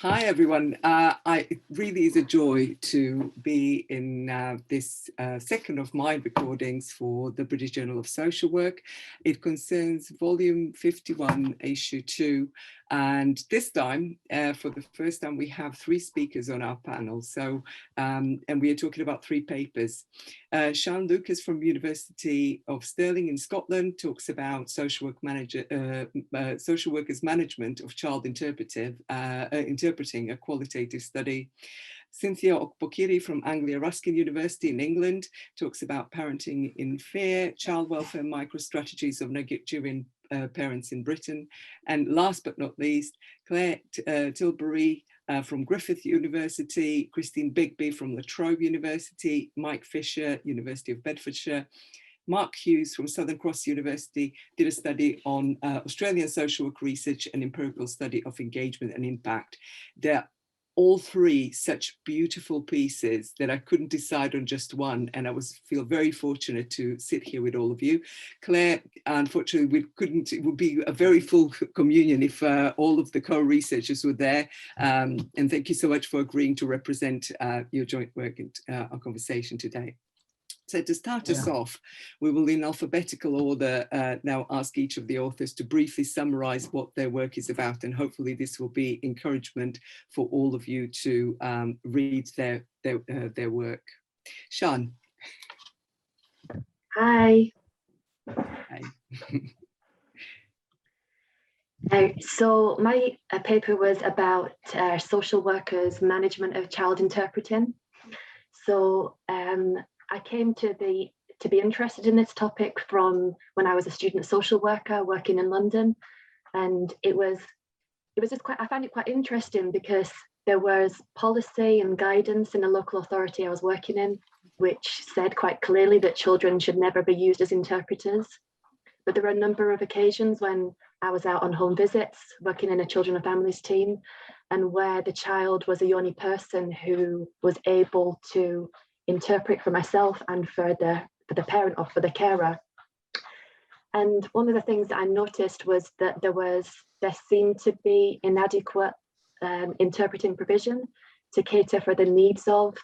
Hi everyone. It really is a joy to be in this second of my recordings for the British Journal of Social Work. It concerns volume 51, issue 2, and this time, for the first time, we have 3 speakers on our panel. So, and we are talking about 3 papers. Sean Lucas from University of Stirling in Scotland talks about social workers' management of child interpreting a qualitative study. Cynthia Okpokiri from Anglia Ruskin University in England talks about parenting in fear, child welfare microstrategies of Nigerian parents in Britain. And last but not least, Claire Tilbury from Griffith University, Christine Bigby from La Trobe University, Mike Fisher, University of Bedfordshire, Mark Hughes from Southern Cross University did a study on Australian social work research and empirical study of engagement and impact. They're all 3 such beautiful pieces that I couldn't decide on just one, and I feel very fortunate to sit here with all of you. Claire, unfortunately, it would be a very full communion if all of the co-researchers were there, and thank you so much for agreeing to represent your joint work in our conversation today. So to start us off, we will in alphabetical order now ask each of the authors to briefly summarize what their work is about, and hopefully this will be encouragement for all of you to read their work. Sean. Hi. Hi. So my paper was about social workers' management of child interpreting. So I came to be interested in this topic from when I was a student social worker working in London, and it was just I found it quite interesting because there was policy and guidance in the local authority I was working in, which said quite clearly that children should never be used as interpreters. But there were a number of occasions when I was out on home visits, working in a children and families team, and where the child was the only person who was able to interpret for myself and for the parent or for the carer. And one of the things that I noticed was that there seemed to be inadequate interpreting provision to cater for the needs of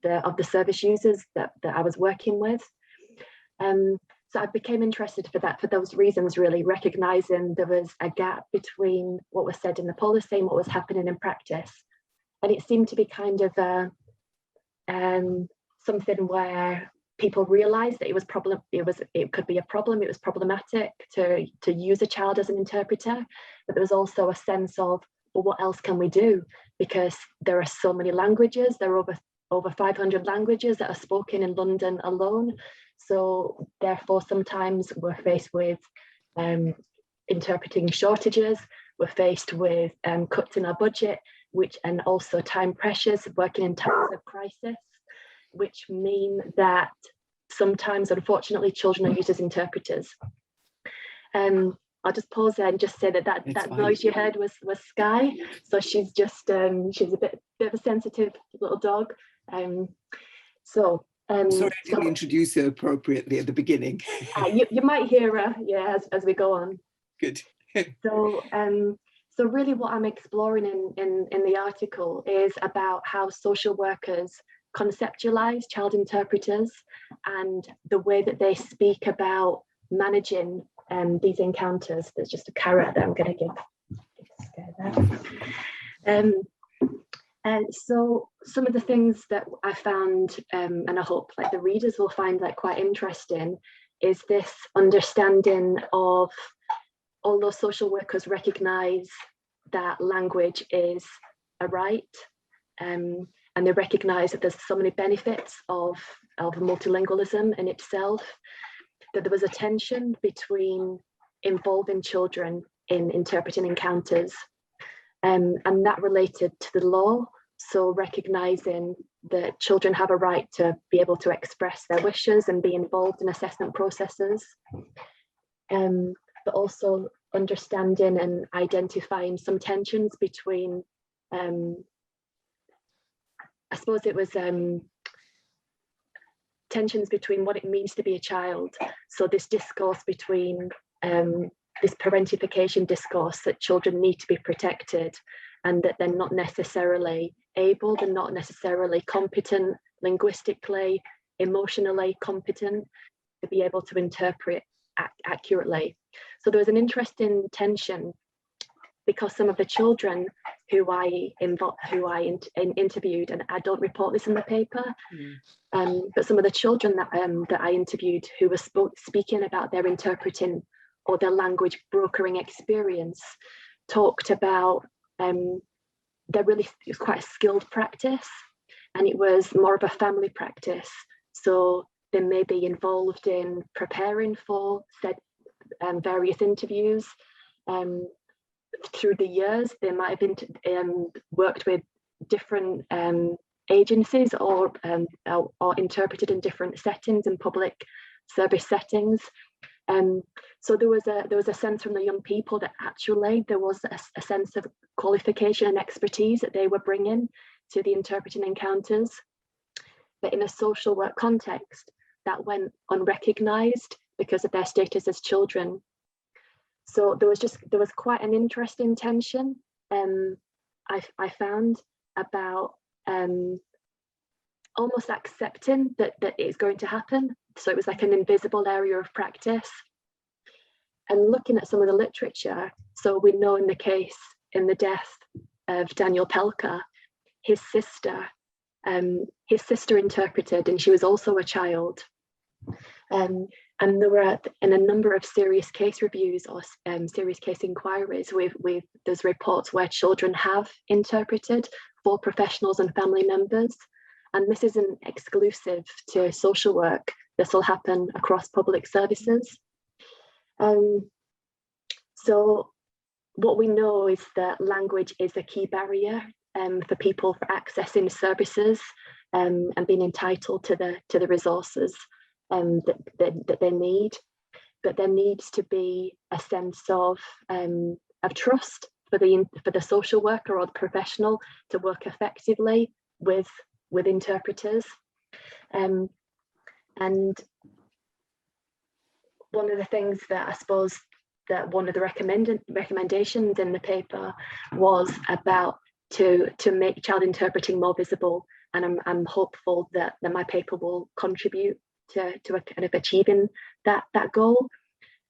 the service users that I was working with. So I became interested for those reasons, really recognizing there was a gap between what was said in the policy and what was happening in practice. And it seemed to be kind of something where people realized that it could be a problem, it was problematic to use a child as an interpreter, but there was also a sense of, well, what else can we do? Because there are so many languages, there are over 500 languages that are spoken in London alone. So therefore, sometimes we're faced with interpreting shortages, we're faced with cuts in our budget, and also time pressures, working in times of crisis, which mean that sometimes, unfortunately, children are used as interpreters. I'll just pause there and just say that noise you heard was Sky. So she's just she's a bit of a sensitive little dog. Sorry, I didn't introduce her appropriately at the beginning. You might hear her, yeah, as we go on. Good. So really what I'm exploring in the article is about how social workers conceptualize child interpreters and the way that they speak about managing these encounters. There's just a carrot that I'm going to give there. And so some of the things that I found, and I hope like the readers will find like quite interesting, is this understanding of, although social workers recognize that language is a right, and they recognize that there's so many benefits of multilingualism in itself, that there was a tension between involving children in interpreting encounters, and that related to the law. So recognizing that children have a right to be able to express their wishes and be involved in assessment processes, but also understanding and identifying some tensions between, I suppose it was tensions between what it means to be a child. So this discourse between this parentification discourse that children need to be protected, and that they're not necessarily able, they're not necessarily competent linguistically, emotionally competent to be able to interpret accurately. So there was an interesting tension, because some of the children who I interviewed, and I don't report this in the paper, but some of the children that I interviewed who were speaking about their interpreting or their language brokering experience talked about it was quite a skilled practice, and it was more of a family practice. So they may be involved in preparing for said various interviews. Through the years, they might have worked with different agencies or interpreted in different settings and public service settings. So there was a sense from the young people that actually there was a sense of qualification and expertise that they were bringing to the interpreting encounters, but in a social work context that went unrecognised because of their status as children. So there was quite an interesting tension I found about almost accepting that it's going to happen. So it was like an invisible area of practice. And looking at some of the literature, so we know in the death of Daniel Pelka, his sister interpreted, and she was also a child. And there were in a number of serious case reviews or serious case inquiries there's reports where children have interpreted for professionals and family members. And this isn't exclusive to social work. This will happen across public services. So what we know is that language is a key barrier for people for accessing services and being entitled to the resources that they need. But there needs to be a sense of trust for the social worker or the professional to work effectively with interpreters. And one of the things that I suppose that one of the recommendations in the paper was about to make child interpreting more visible, and I'm hopeful that my paper will contribute to a kind of achieving that goal.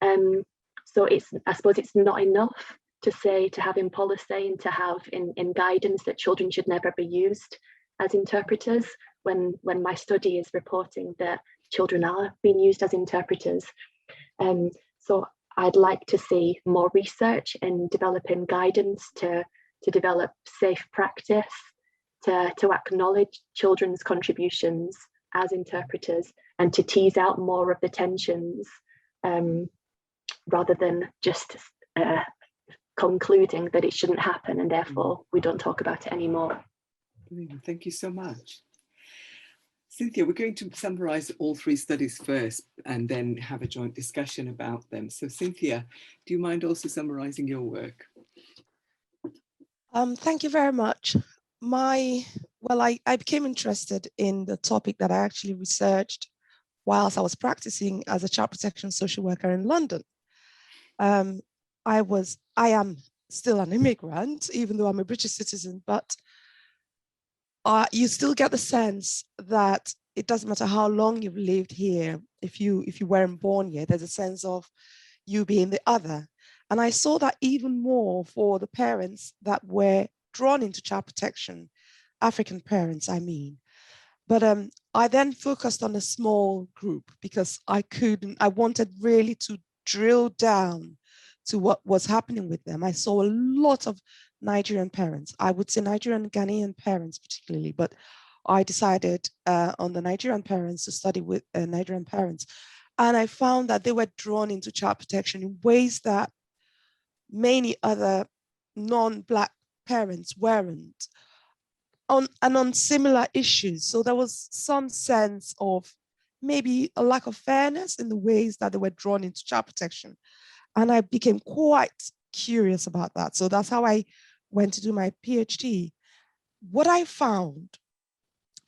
So I suppose it's not enough to have in policy and to have in guidance that children should never be used as interpreters, when my study is reporting that children are being used as interpreters. So I'd like to see more research and developing guidance to develop safe practice, to acknowledge children's contributions as interpreters, and to tease out more of the tensions rather than just concluding that it shouldn't happen and therefore we don't talk about it anymore. Thank you so much. Cynthia, we're going to summarise all three studies first and then have a joint discussion about them. So Cynthia, do you mind also summarising your work? Thank you very much. I became interested in the topic that I actually researched whilst I was practicing as a child protection social worker in London. I am still an immigrant, even though I'm a British citizen, but you still get the sense that it doesn't matter how long you've lived here. If you weren't born here, there's a sense of you being the other. And I saw that even more for the parents that were drawn into child protection, African parents, I mean. But I then focused on a small group because I wanted really to drill down to what was happening with them. I saw a lot of Nigerian parents. I would say Nigerian Ghanaian parents particularly, but I decided on the Nigerian parents to study with Nigerian parents. And I found that they were drawn into child protection in ways that many other non-Black parents weren't, on similar issues. So there was some sense of maybe a lack of fairness in the ways that they were drawn into child protection. And I became quite curious about that. So that's how I went to do my PhD. What I found,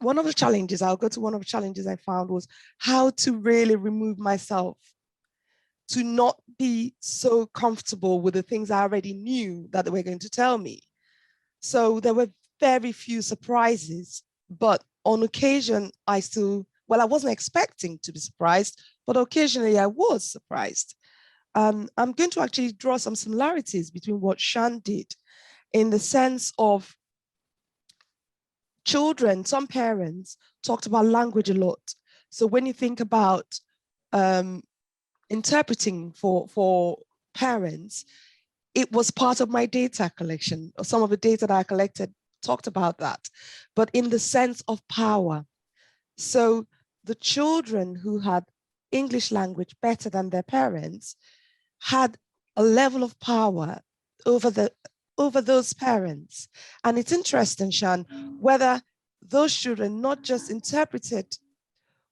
one of the challenges I found was how to really remove myself, to not be so comfortable with the things I already knew that they were going to tell me. So there were very few surprises, but on occasion, I wasn't expecting to be surprised, but occasionally I was surprised. I'm going to actually draw some similarities between what Shan did in the sense of children. Some parents talked about language a lot. So when you think about interpreting for parents, it was part of my data collection, or some of the data that I collected talked about that, but in the sense of power. So the children who had English language better than their parents had a level of power over those parents. And it's interesting, Shan, whether those children not just interpreted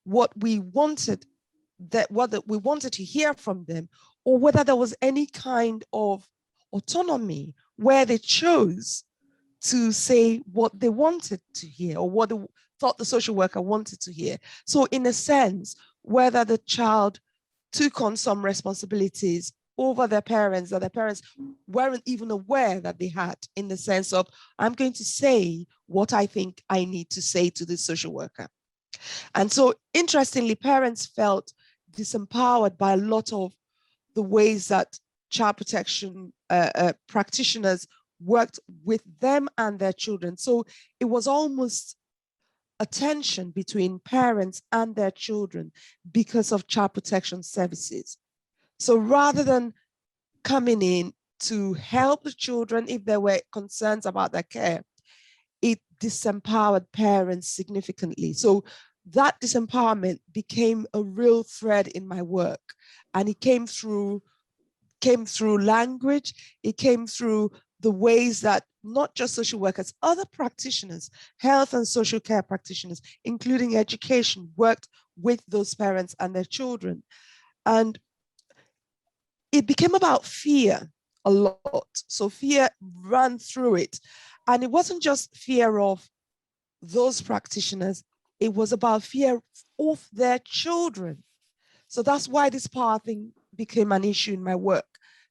what we wanted to hear from them, or whether there was any kind of autonomy where they chose to say what they wanted to hear or what they thought the social worker wanted to hear. So in a sense, whether the child took on some responsibilities over their parents that their parents weren't even aware that they had, in the sense of, I'm going to say what I think I need to say to the social worker. And so interestingly, parents felt disempowered by a lot of the ways that child protection practitioners worked with them and their children. So it was almost a tension between parents and their children because of child protection services. So rather than coming in to help the children if there were concerns about their care, it disempowered parents significantly. So that disempowerment became a real thread in my work, and it came through language. It came through the ways that not just social workers, other practitioners, health and social care practitioners, including education, worked with those parents and their children. And it became about fear a lot. So fear ran through it. And it wasn't just fear of those practitioners, it was about fear of their children. So that's why this power thing became an issue in my work.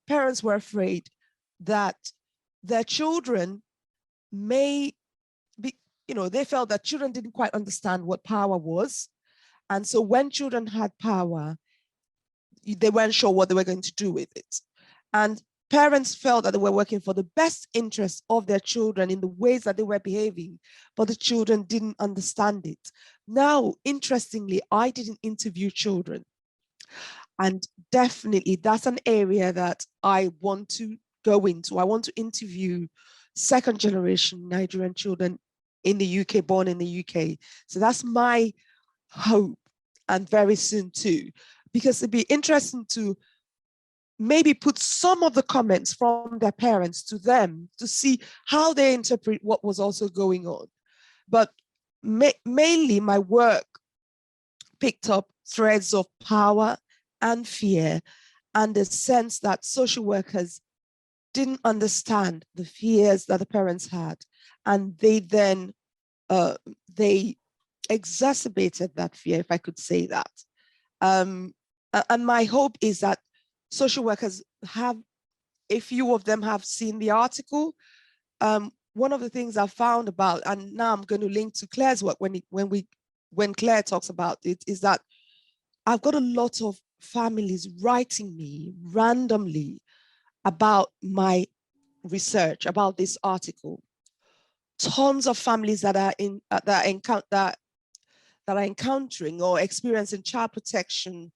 Parents were afraid that their children may be, they felt that children didn't quite understand what power was. And so when children had power, they weren't sure what they were going to do with it. And parents felt that they were working for the best interest of their children in the ways that they were behaving, but the children didn't understand it. Now, interestingly, I didn't interview children. And definitely that's an area that I want to go into. I want to interview second generation Nigerian children in the UK, born in the UK. So that's my hope, and very soon too, because it'd be interesting to maybe put some of the comments from their parents to them to see how they interpret what was also going on. But mainly my work picked up threads of power and fear, and the sense that social workers didn't understand the fears that the parents had, and they then they exacerbated that fear, if I could say that. And my hope is that social workers have, a few of them have seen the article. One of the things I found about, and now I'm going to link to Claire's work when Claire talks about it, is that I've got a lot of families writing me randomly about my research, about this article. Tons of families that are encountering or experiencing child protection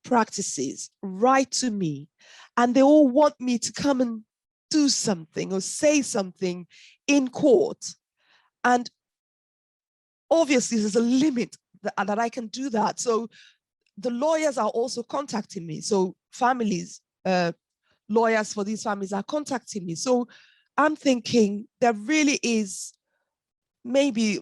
practices write to me, and they all want me to come and do something or say something in court. And obviously there's a limit that I can do that. So the lawyers are also contacting me. So families, lawyers for these families are contacting me. So I'm thinking there really is maybe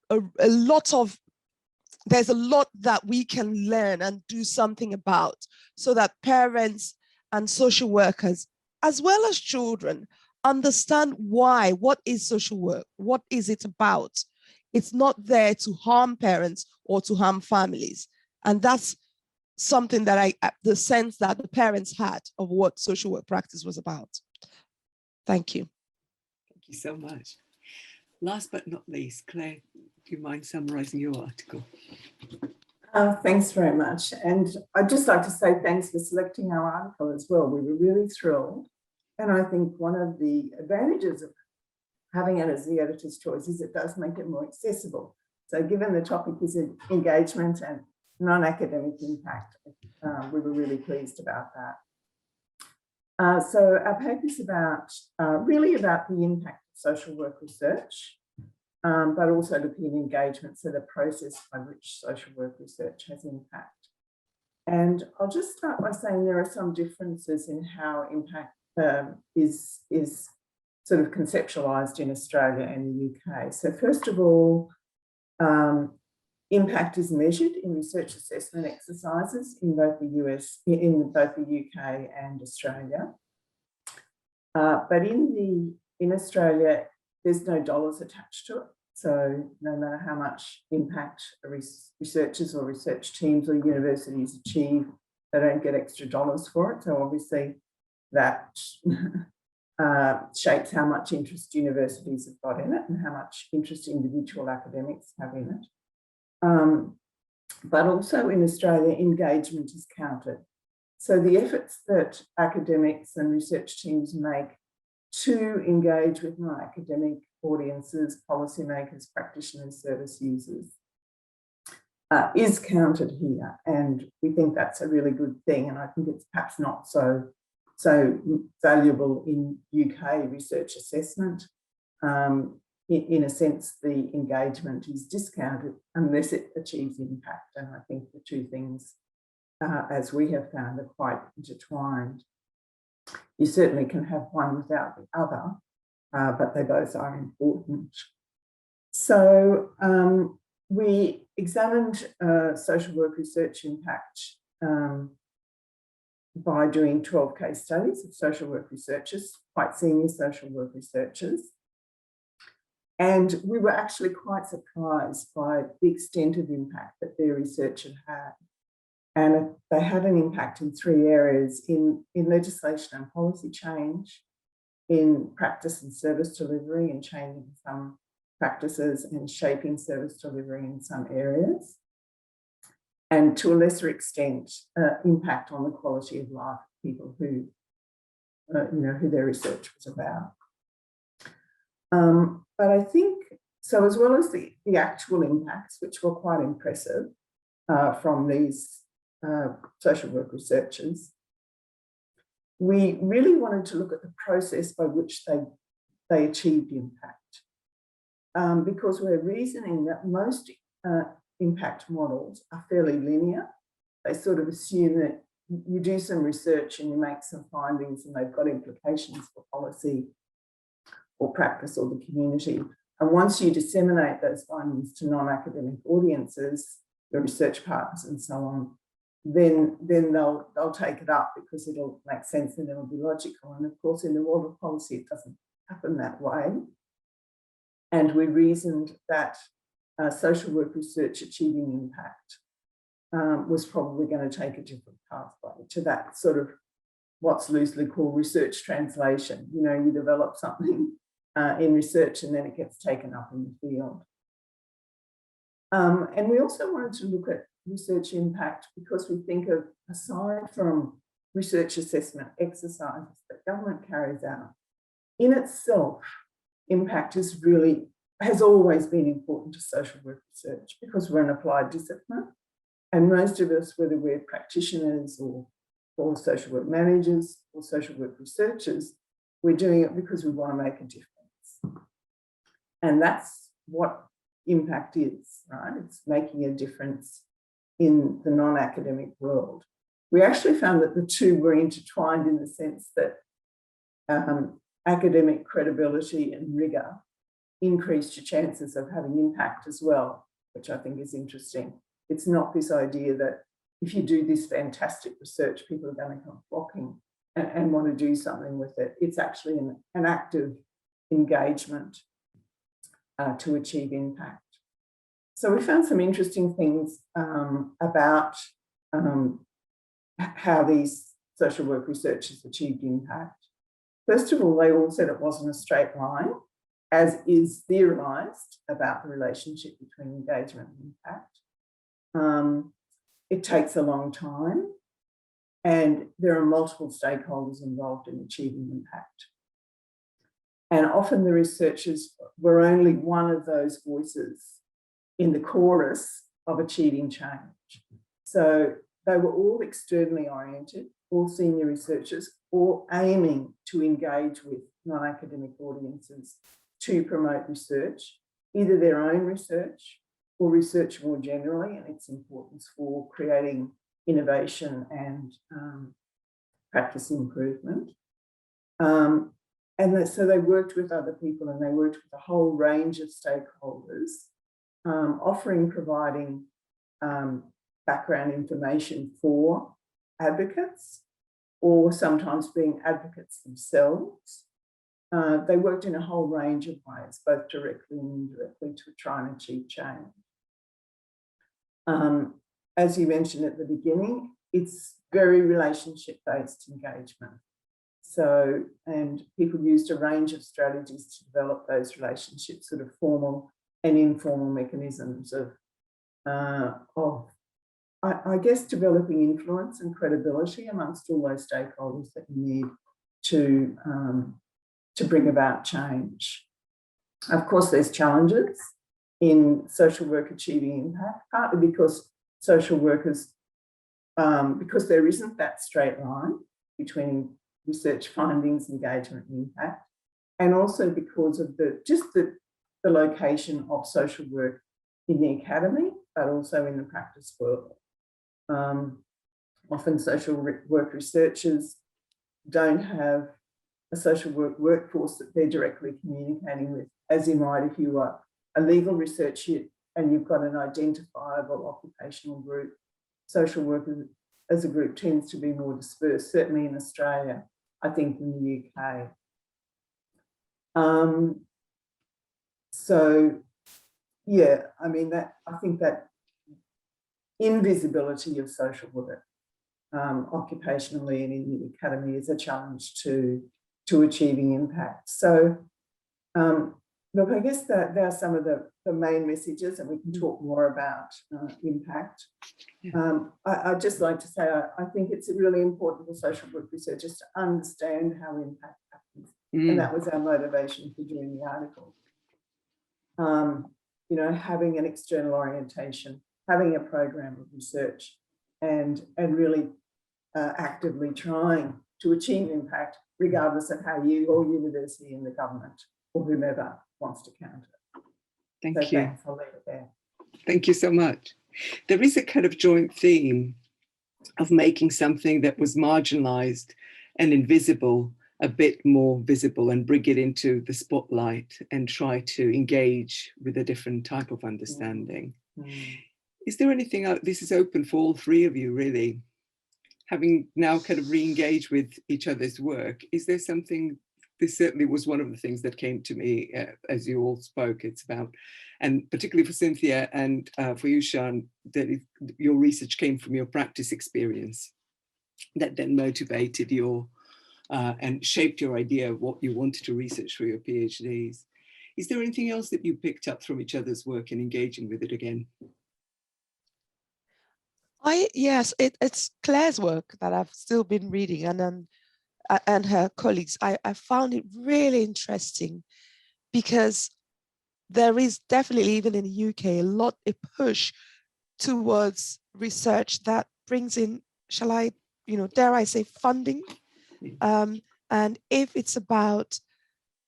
there's a lot that we can learn and do something about, so that parents and social workers, as well as children, understand why. What is social work? What is it about? It's not there to harm parents or to harm families. And that's something that the sense that the parents had of what social work practice was about. Thank you. Thank you so much. Last but not least, Claire, do you mind summarising your article? Thanks very much. And I'd just like to say thanks for selecting our article as well. We were really thrilled. And I think one of the advantages of having it as the editor's choice is it does make it more accessible. So given the topic is engagement and non-academic impact, we were really pleased about that. So our paper is about really about the impact of social work research, but also looking at engagement, so the process by which social work research has impact. And I'll just start by saying there are some differences in how impact is sort of conceptualised in Australia and the UK. So first of all, impact is measured in research assessment exercises in both the UK and Australia. But in Australia, there's no dollars attached to it. So no matter how much impact researchers or research teams or universities achieve, they don't get extra dollars for it. So obviously that shapes how much interest universities have got in it and how much interest individual academics have in it. But also in Australia, engagement is counted. So the efforts that academics and research teams make to engage with non-academic audiences, policymakers, practitioners, service users, is counted here. And we think that's a really good thing. And I think it's perhaps not so valuable in UK research assessment. In a sense, the engagement is discounted unless it achieves impact. And I think the two things, as we have found, are quite intertwined. You certainly can have one without the other, but they both are important. So we examined social work research impact by doing 12 case studies of social work researchers, quite senior social work researchers. And we were actually quite surprised by the extent of impact that their research had had. And they had an impact in three areas: in legislation and policy change, in practice and service delivery, and changing some practices and shaping service delivery in some areas, and to a lesser extent, impact on the quality of life of people who, who their research was about. But I think, so as well as the actual impacts, which were quite impressive from these social work researchers, we really wanted to look at the process by which they achieved impact. Because we're reasoning that most impact models are fairly linear. They sort of assume that you do some research and you make some findings and they've got implications for policy or practice or the community. And once you disseminate those findings to non-academic audiences, your research partners and so on, then they'll take it up because it'll make sense and it'll be logical. And of course, in the world of policy, it doesn't happen that way. And we reasoned that social work research achieving impact was probably going to take a different pathway to that sort of what's loosely called research translation. You know, you develop something in research and then it gets taken up in the field. And we also wanted to look at research impact because we think of, aside from research assessment exercises that government carries out, in itself, impact has always been important to social work research because we're an applied discipline. And most of us, whether we're practitioners or social work managers or social work researchers, we're doing it because we want to make a difference. And that's what impact is, right? It's making a difference in the non-academic world. We actually found that the two were intertwined in the sense that academic credibility and rigour increased your chances of having impact as well, which I think is interesting. It's not this idea that if you do this fantastic research, people are going to come flocking and want to do something with it. It's actually an active engagement to achieve impact. So we found some interesting things about how these social work researchers achieved impact. First of all, they all said it wasn't a straight line. as is theorised about the relationship between engagement and impact. It takes a long time, and there are multiple stakeholders involved in achieving impact. And often the researchers were only one of those voices in the chorus of achieving change. So they were all externally oriented, all senior researchers, all aiming to engage with non-academic audiences to promote research, either their own research or research more generally, and its importance for creating innovation and practice improvement. So they worked with other people, and they worked with a whole range of stakeholders, providing background information for advocates, or sometimes being advocates themselves. They worked in a whole range of ways, both directly and indirectly, to try and achieve change. As you mentioned at the beginning, it's very relationship-based engagement. So, and people used a range of strategies to develop those relationships, sort of formal and informal mechanisms of I guess, developing influence and credibility amongst all those stakeholders that you need to bring about change. Of course, there's challenges in social work achieving impact, partly because social workers, because there isn't that straight line between research findings, engagement and impact, and also because of the location of social work in the academy, but also in the practice world. Often social work researchers don't have a social work workforce that they're directly communicating with, as you might if you are a legal researcher and you've got an identifiable occupational group. Social work as a group tends to be more dispersed, certainly in Australia, I think in the UK. So, yeah, I mean, I think that invisibility of social work occupationally and in the academy is a challenge to achieving impact. So, look, I guess that there are some of the main messages, and we can talk more about impact. I'd just like to say I think it's really important for social work researchers to understand how impact happens. And that was our motivation for doing the article. You know, having an external orientation, having a program of research, and really actively trying to achieve impact, regardless of how you or university and the government or whomever wants to counter it. Thank you. Thanks, I'll leave it there. Thank you so much. There is a kind of joint theme of making something that was marginalized and invisible a bit more visible, and bring it into the spotlight and try to engage with a different type of understanding. Is there anything else? This is open for all three of you, really. Having now kind of re-engaged with each other's work, is there something? This certainly was one of the things that came to me as you all spoke. It's about, and particularly for Cynthia and for you, Sian, that your research came from your practice experience that then motivated your and shaped your idea of what you wanted to research for your PhDs. Is there anything else that you picked up from each other's work and engaging with it again? Yes, it's Claire's work that I've still been reading, and her colleagues. I found it really interesting because there is definitely, even in the UK, a push towards research that brings in, shall I, dare I say, funding. And if it's about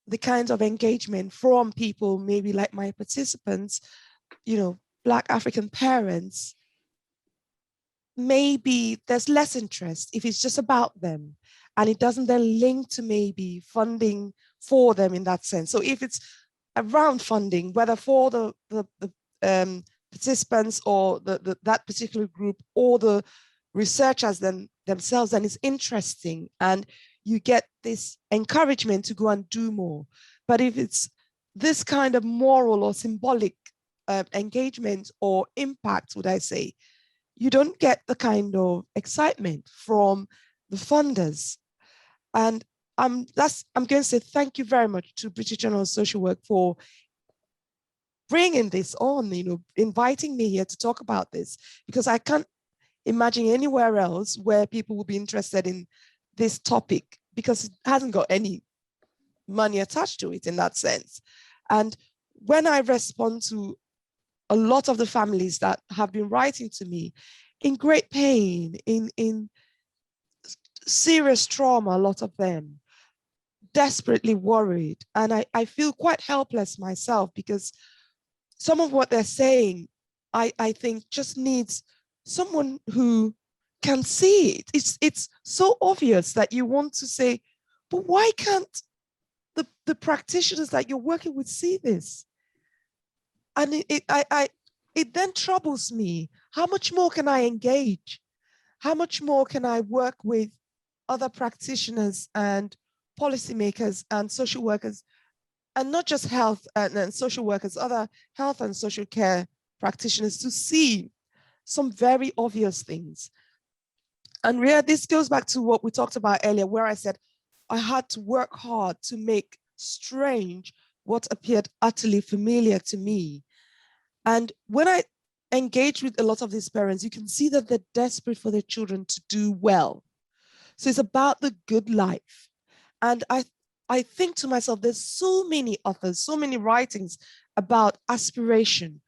the kinds of engagement from people, maybe like my participants, Black African parents, maybe there's less interest if it's just about them, and it doesn't then link to maybe funding for them in that sense. So if it's around funding, whether for the participants or that particular group or the researchers themselves, then it's interesting and you get this encouragement to go and do more. But if it's this kind of moral or symbolic engagement or impact, would I say, you don't get the kind of excitement from the funders. And I'm going to say thank you very much to British Journal of Social Work for bringing this on, inviting me here to talk about this, because I can't imagine anywhere else where people will be interested in this topic, because it hasn't got any money attached to it in that sense. And when I respond to a lot of the families that have been writing to me in great pain, in serious trauma, a lot of them, desperately worried. And I feel quite helpless myself, because some of what they're saying, I think just needs someone who can see it. It's so obvious that you want to say, but why can't the practitioners that you're working with see this? And it then troubles me. How much more can I engage? How much more can I work with other practitioners and policymakers and social workers, and not just health and social workers, other health and social care practitioners, to see some very obvious things? And Ria, this goes back to what we talked about earlier, where I said I had to work hard to make strange what appeared utterly familiar to me. And when I engage with a lot of these parents, you can see that they're desperate for their children to do well. So it's about the good life. And I think to myself, there's so many authors, so many writings about aspiration.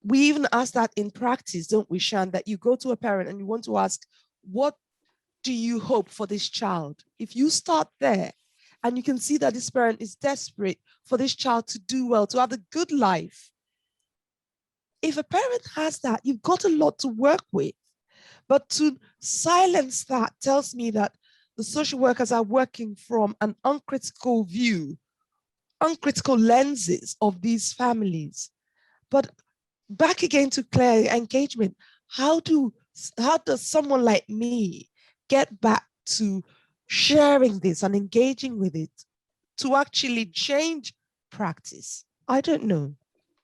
We even ask that in practice, don't we, Shan, that you go to a parent and you want to ask, what do you hope for this child? If you start there and you can see that this parent is desperate for this child to do well, to have a good life, if a parent has that, you've got a lot to work with. But to silence that tells me that the social workers are working from an uncritical view, uncritical lenses of these families. But back again to Claire, engagement. How does someone like me get back to sharing this and engaging with it to actually change practice? I don't know.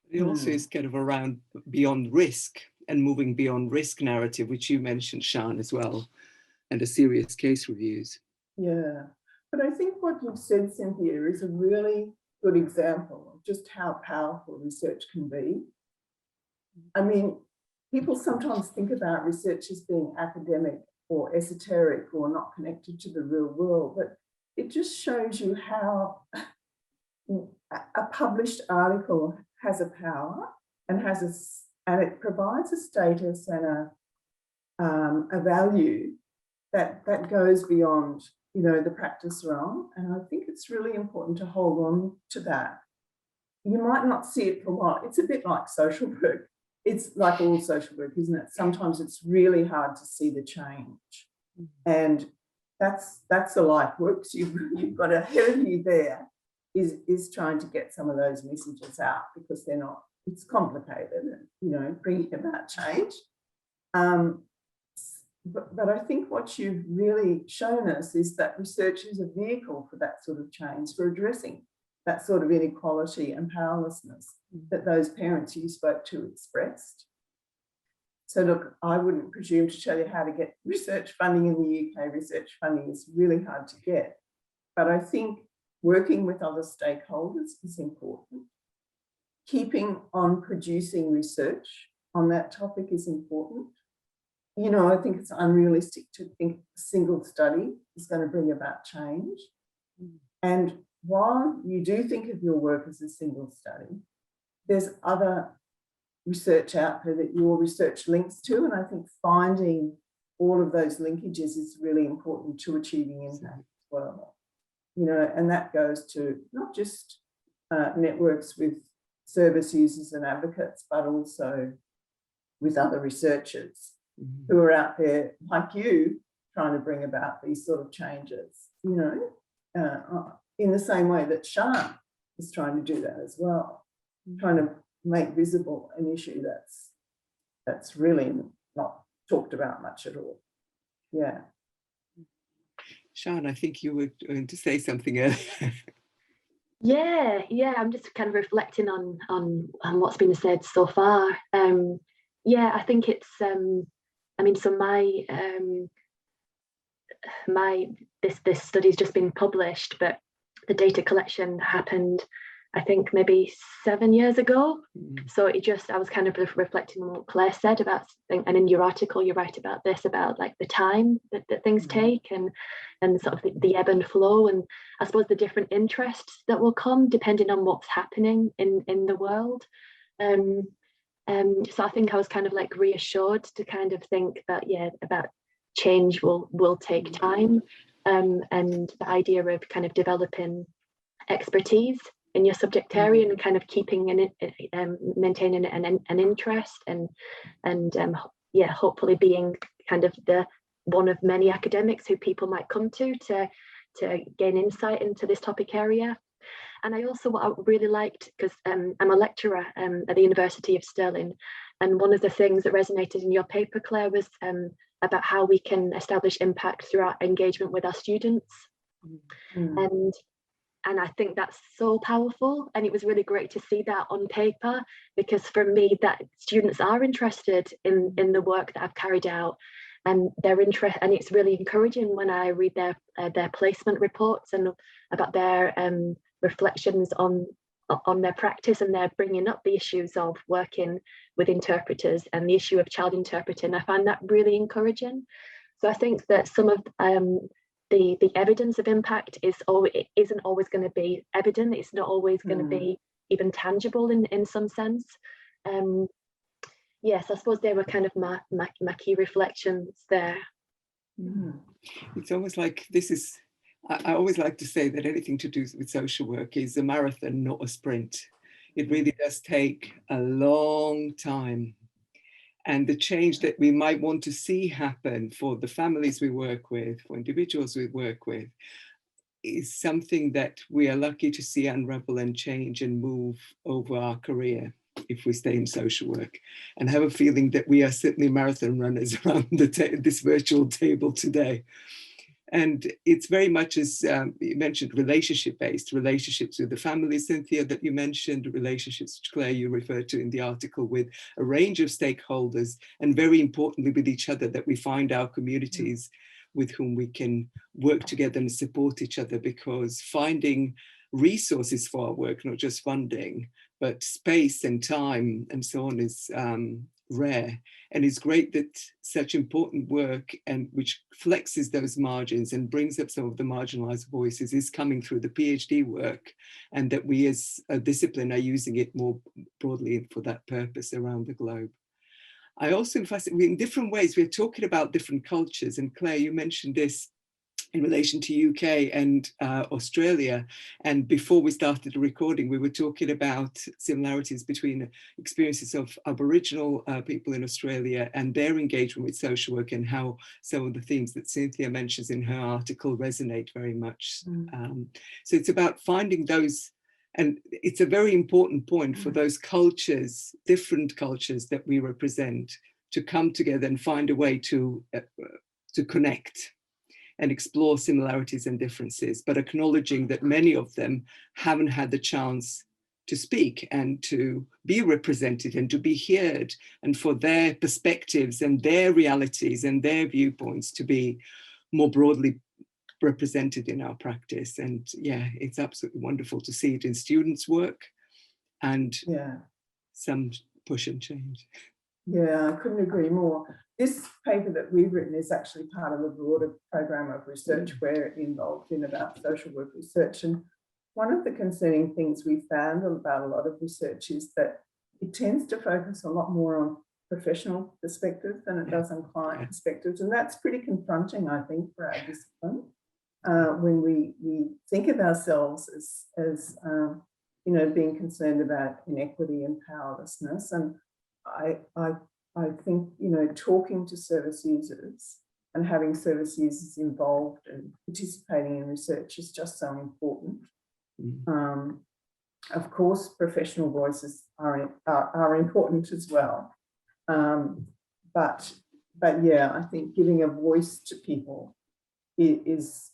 It also is kind of around beyond risk and moving beyond risk narrative, which you mentioned, Shan, as well, and the serious case reviews. Yeah, but I think what you've said, Cynthia, is a really good example of just how powerful research can be. I mean, people sometimes think about research as being academic or esoteric or not connected to the real world, but it just shows you how a published article has a power and it provides a status and a value that goes beyond, the practice realm. And I think it's really important to hold on to that. You might not see it for a while. It's a bit like social work. It's like all social work, isn't it? Sometimes it's really hard to see the change. And that's the life works. You've got ahead of you there is trying to get some of those messages out, because they're not, it's complicated, bringing about change. But I think what you've really shown us is that research is a vehicle for that sort of change, for addressing that sort of inequality and powerlessness that those parents you spoke to expressed. So look, I wouldn't presume to tell you how to get research funding in the UK. Research funding is really hard to get. But I think working with other stakeholders is important. Keeping on producing research on that topic is important. I think it's unrealistic to think a single study is going to bring about change. And while you do think of your work as a single study, there's other research out there that your research links to. And I think finding all of those linkages is really important to achieving impact as well. And that goes to not just networks with service users and advocates, but also with other researchers who are out there like you trying to bring about these sort of changes, in the same way that Shan is trying to do that as well, trying to make visible an issue that's really not talked about much at all. Yeah. Shan, I think you were going to say something earlier. Yeah, I'm just kind of reflecting on what's been said so far. I think it's so my this study's just been published, but the data collection happened, I think maybe 7 years ago. So I was kind of reflecting on what Claire said about, and in your article you write about this, about like the time that things take, and sort of the ebb and flow, and I suppose the different interests that will come depending on what's happening in the world. So I think I was kind of like reassured to kind of think that, yeah, about change will take time, and the idea of kind of developing expertise in your subject area and kind of keeping maintaining an interest, and yeah, hopefully being kind of one of many academics who people might come to gain insight into this topic area. And I also, what I really liked, because I'm a lecturer at the University of Stirling, and one of the things that resonated in your paper, Claire, was about how we can establish impact through our engagement with our students. And I think that's so powerful, and it was really great to see that on paper, because for me, that students are interested in the work that I've carried out, and their interest, and it's really encouraging when I read their placement reports and about their reflections on their practice, and they're bringing up the issues of working with interpreters and the issue of child interpreting. I find that really encouraging. So I think that some of the evidence of impact isn't always going to be evident. It's not always going to be even tangible in some sense. Yes, I suppose they were kind of my key reflections there. It's almost like I always like to say that anything to do with social work is a marathon, not a sprint. It really does take a long time. And the change that we might want to see happen for the families we work with, for individuals we work with, is something that we are lucky to see unravel and change and move over our career if we stay in social work. And I have a feeling that we are certainly marathon runners around this virtual table today. And it's very much, as you mentioned, relationship-based, relationships with the family, Cynthia, that you mentioned, relationships, which Claire, you referred to in the article, with a range of stakeholders, and very importantly with each other, that we find our communities with whom we can work together and support each other, because finding resources for our work, not just funding, but space and time and so on, is rare. And it's great that such important work, and which flexes those margins and brings up some of the marginalized voices, is coming through the PhD work, and that we as a discipline are using it more broadly for that purpose around the globe. I also, in different ways, we're talking about different cultures, and Claire, you mentioned this in relation to UK and Australia. And before we started the recording, we were talking about similarities between experiences of Aboriginal people in Australia and their engagement with social work, and how some of the themes that Cynthia mentions in her article resonate very much. So it's about finding those, and it's a very important point for those cultures, different cultures that we represent, to come together and find a way to connect and explore similarities and differences, but acknowledging that many of them haven't had the chance to speak and to be represented and to be heard, and for their perspectives and their realities and their viewpoints to be more broadly represented in our practice. And yeah, it's absolutely wonderful to see it in students' work, and some push and change. Yeah, I couldn't agree more. This paper that we've written is actually part of a broader program of research we're involved in about social work research. And one of the concerning things we found about a lot of research is that it tends to focus a lot more on professional perspectives than it does on client perspectives. And that's pretty confronting, I think, for our discipline, when we think of ourselves as you know, being concerned about inequity and powerlessness. And I think, you know, talking to service users and having service users involved and participating in research is just so important. Of course, professional voices are important as well. But yeah, I think giving a voice to people is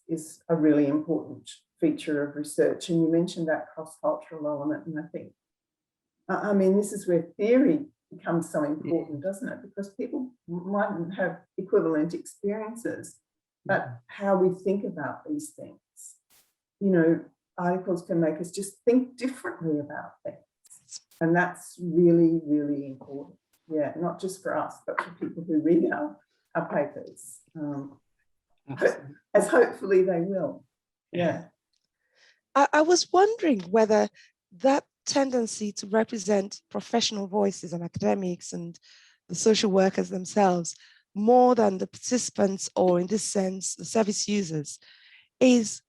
a really important feature of research. And you mentioned that cross-cultural element, and I think, I mean, this is where theory becomes so important, doesn't it? Because people mightn't have equivalent experiences, but how we think about these things. You know, articles can make us just think differently about things. And that's really, really important. Yeah, not just for us, but for people who read our papers. As hopefully they will. Yeah. I was wondering whether that tendency to represent professional voices and academics and the social workers themselves more than the participants, or in this sense, the service users, is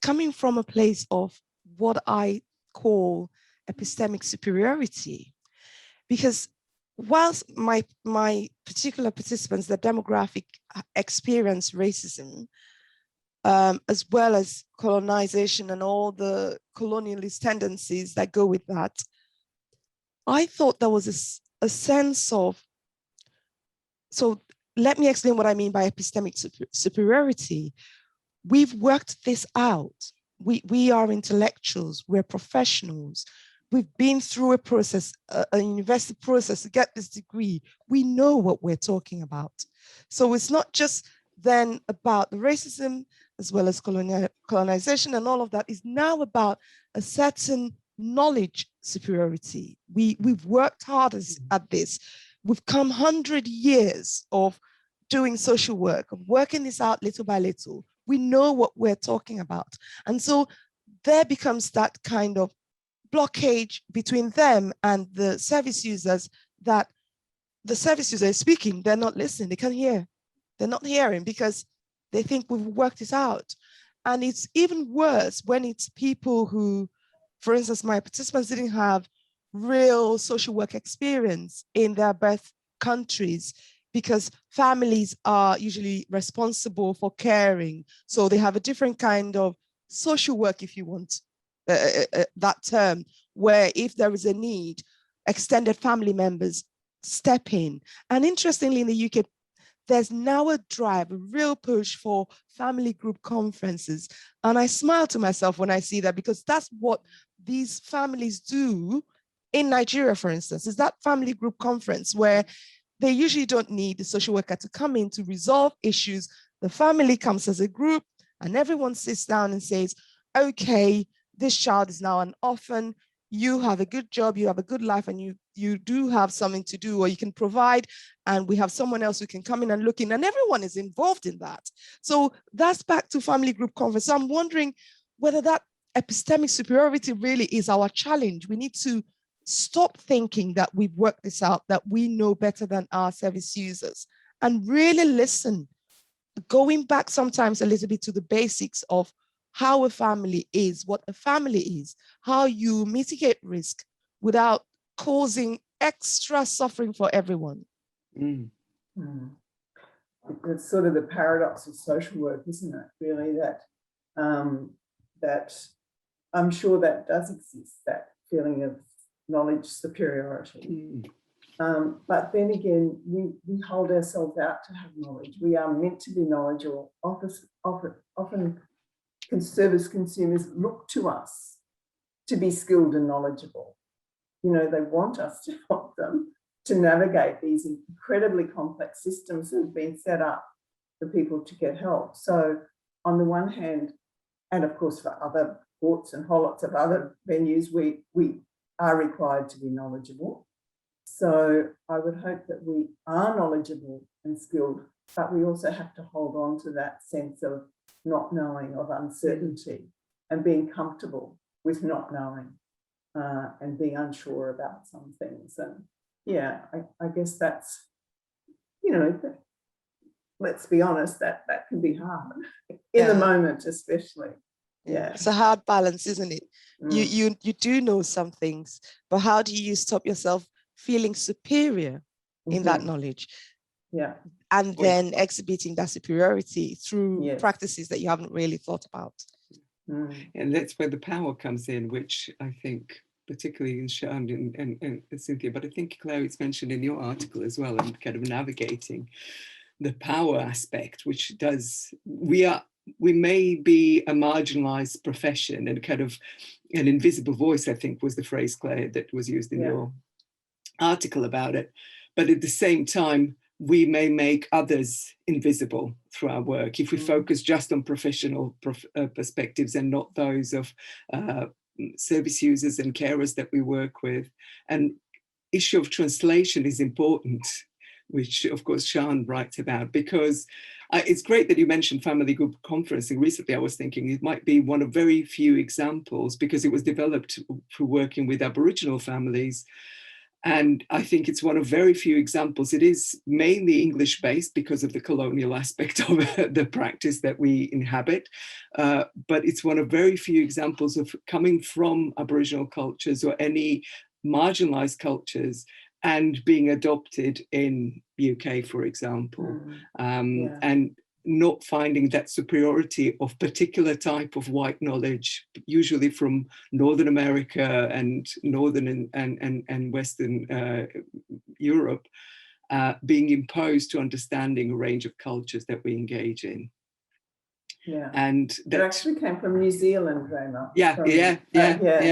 coming from a place of what I call epistemic superiority. Because whilst my particular participants, the demographic, experience racism, as well as colonization and all the colonialist tendencies that go with that, I thought there was a sense of, so let me explain what I mean by epistemic superiority. We've worked this out. We are intellectuals, we're professionals. We've been through a process, a university process to get this degree. We know what we're talking about. So it's not just then about the racism as well as colonization and all of that. Is now about a certain knowledge superiority. We've worked hard at this. We've come 100 years of doing social work, of working this out little by little. We know what we're talking about. And so there becomes that kind of blockage between them and the service users, that the service user is speaking, they're not listening, they can't hear. They're not hearing because they think we've worked it out. And it's even worse when it's people who, for instance, my participants didn't have real social work experience in their birth countries, because families are usually responsible for caring. So they have a different kind of social work, if you want that term, where if there is a need, extended family members step in. And interestingly, in the UK, there's now a drive, a real push for family group conferences. And I smile to myself when I see that, because that's what these families do in Nigeria, for instance, is that family group conference where they usually don't need the social worker to come in to resolve issues. The family comes as a group and everyone sits down and says, okay, this child is now an orphan. You have a good job, you have a good life, and you do have something to do, or you can provide, and we have someone else who can come in and look in, and everyone is involved in that. So that's back to family group conference. So I'm wondering whether that epistemic superiority really is our challenge. We need to stop thinking that we've worked this out, that we know better than our service users, and really listen, going back sometimes a little bit to the basics of how a family is, what a family is, how you mitigate risk without causing extra suffering for everyone. Mm. It's sort of the paradox of social work, isn't it? Really, that that I'm sure that does exist, that feeling of knowledge superiority. But then again, we hold ourselves out to have knowledge. We are meant to be knowledgeable. Often service consumers look to us to be skilled and knowledgeable. You know, they want us to help them to navigate these incredibly complex systems that have been set up for people to get help. So on the one hand, and of course for other courts and whole lots of other venues, we are required to be knowledgeable. So I would hope that we are knowledgeable and skilled, but we also have to hold on to that sense of not knowing, of uncertainty, and being comfortable with not knowing and being unsure about some things. And yeah, I guess that's, you know, let's be honest, that can be hard in the moment, especially. Yeah, it's a hard balance, isn't it? You do know some things, but how do you stop yourself feeling superior in that knowledge? Yeah. And then exhibiting that superiority through practices that you haven't really thought about. And that's where the power comes in, which I think particularly in Sean and Cynthia, but I think Claire, it's mentioned in your article as well, and kind of navigating the power aspect, which does, we may be a marginalized profession and kind of an invisible voice, I think was the phrase, Claire, that was used in your article about it. But at the same time, we may make others invisible through our work if we focus just on professional perspectives and not those of service users and carers that we work with. And issue of translation is important, which of course Sian writes about, because it's great that you mentioned family group conferencing. Recently I was thinking it might be one of very few examples, because it was developed through working with Aboriginal families. And I think it's one of very few examples. It is mainly English based because of the colonial aspect of the practice that we inhabit. But it's one of very few examples of coming from Aboriginal cultures or any marginalized cultures and being adopted in the UK, for example. And not finding that superiority of particular type of white knowledge, usually from Northern America and Northern and Western Europe, being imposed to understanding a range of cultures that we engage in. Yeah, and that actually came from New Zealand, Rayma. Yeah, from, yeah.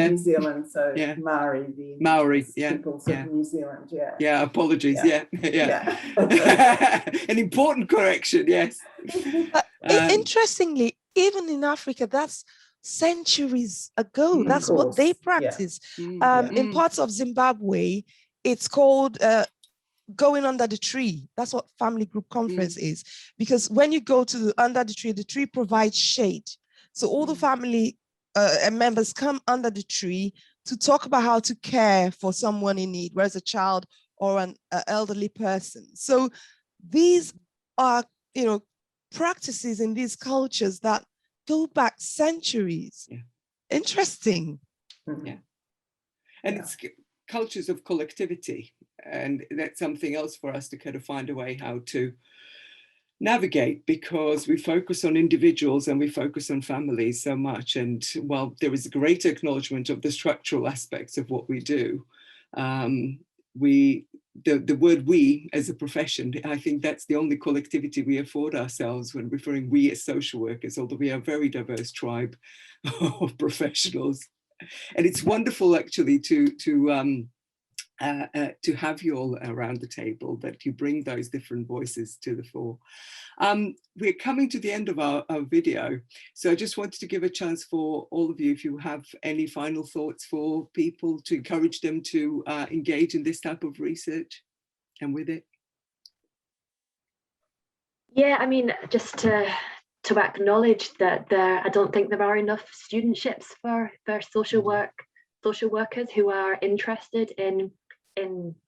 New Zealand. So Yeah. Maori, the Maori, yeah, peoples of New Zealand. Yeah, apologies. Yeah. An important correction. Yes. Interestingly, even in Africa, that's centuries ago. That's what they practice. In parts of Zimbabwe, it's called going under the tree. That's what family group conference is, because when you go to under the tree provides shade. So all the family members come under the tree to talk about how to care for someone in need, whereas a child or an elderly person. So these are, practices in these cultures that go back centuries. Interesting. Yeah. And it's cultures of collectivity. And that's something else for us to kind of find a way how to navigate, because we focus on individuals and we focus on families so much. And while there is a great acknowledgement of the structural aspects of what we do, the word we as a profession, I think that's the only collectivity we afford ourselves when referring we as social workers, although we are a very diverse tribe of professionals. And it's wonderful actually to have you all around the table, that you bring those different voices to the fore. We're coming to the end of our video, so I just wanted to give a chance for all of you, if you have any final thoughts for people, to encourage them to engage in this type of research and with it. Yeah, I mean, just to acknowledge that I don't think there are enough studentships for social workers who are interested in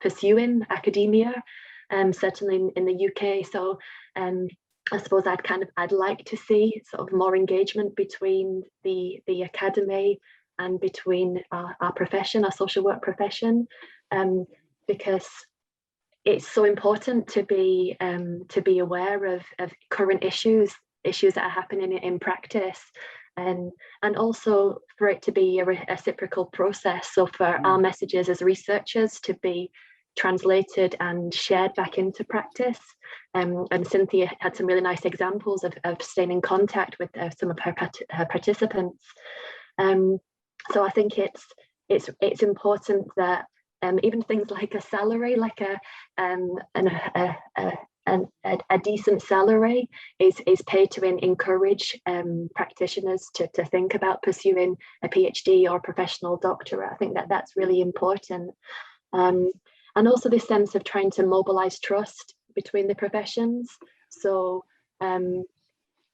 pursuing academia, certainly in the UK. So I suppose I'd like to see sort of more engagement between the academy and between our profession, our social work profession, because it's so important to be aware of current issues that are happening in practice, and also for it to be a reciprocal process. So for our messages as researchers to be translated and shared back into practice. And Cynthia had some really nice examples of staying in contact with some of her participants. So I think it's important that even things like a salary, like a decent salary is paid to encourage practitioners to think about pursuing a PhD or professional doctorate. I think that's really important. And also this sense of trying to mobilize trust between the professions. So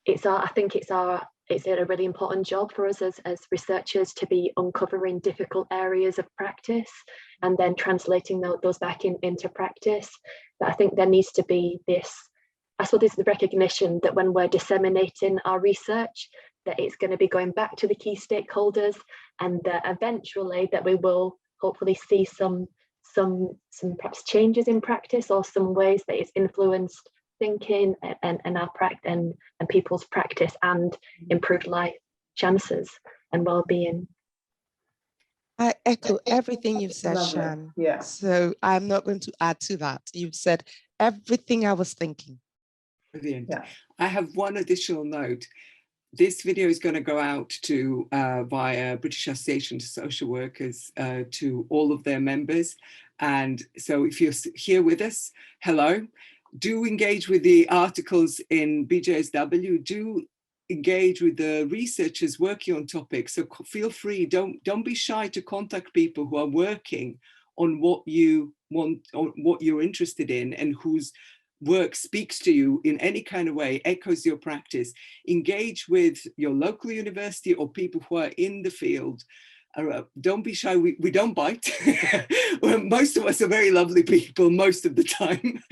it's a really important job for us as researchers to be uncovering difficult areas of practice and then translating those back into practice. But I think there needs to be this the recognition that when we're disseminating our research, that it's going to be going back to the key stakeholders, and that eventually that we will hopefully see some perhaps changes in practice, or some ways that it's influenced thinking and our practice and people's practice, and improved life chances and well-being. I echo everything you've said, Lovely. Sian. So I'm not going to add to that. You've said everything I was thinking. Brilliant. Yeah. I have one additional note. This video is going to go out to via British Association of Social Workers to all of their members. And so if you're here with us, hello. Do engage with the articles in BJSW, do engage with the researchers working on topics. So feel free, don't be shy to contact people who are working on what you want, or what you're interested in, and whose work speaks to you in any kind of way, echoes your practice. Engage with your local university or people who are in the field. Don't be shy, we don't bite. Most of us are very lovely people most of the time.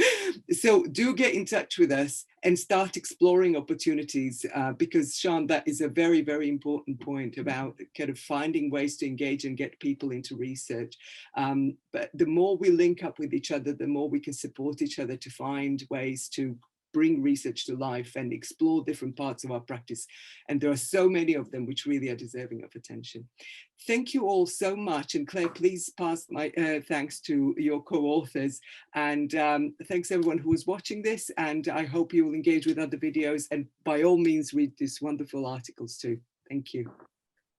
So do get in touch with us and start exploring opportunities, because Sian, that is a very, very important point about kind of finding ways to engage and get people into research. But the more we link up with each other, the more we can support each other to find ways to bring research to life and explore different parts of our practice. And there are so many of them which really are deserving of attention. Thank you all so much. And Claire, please pass my thanks to your co-authors. And thanks everyone who was watching this. And I hope you will engage with other videos, and by all means read these wonderful articles too. Thank you.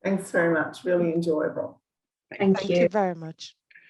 Thanks very much. Really enjoyable. Thank you very much.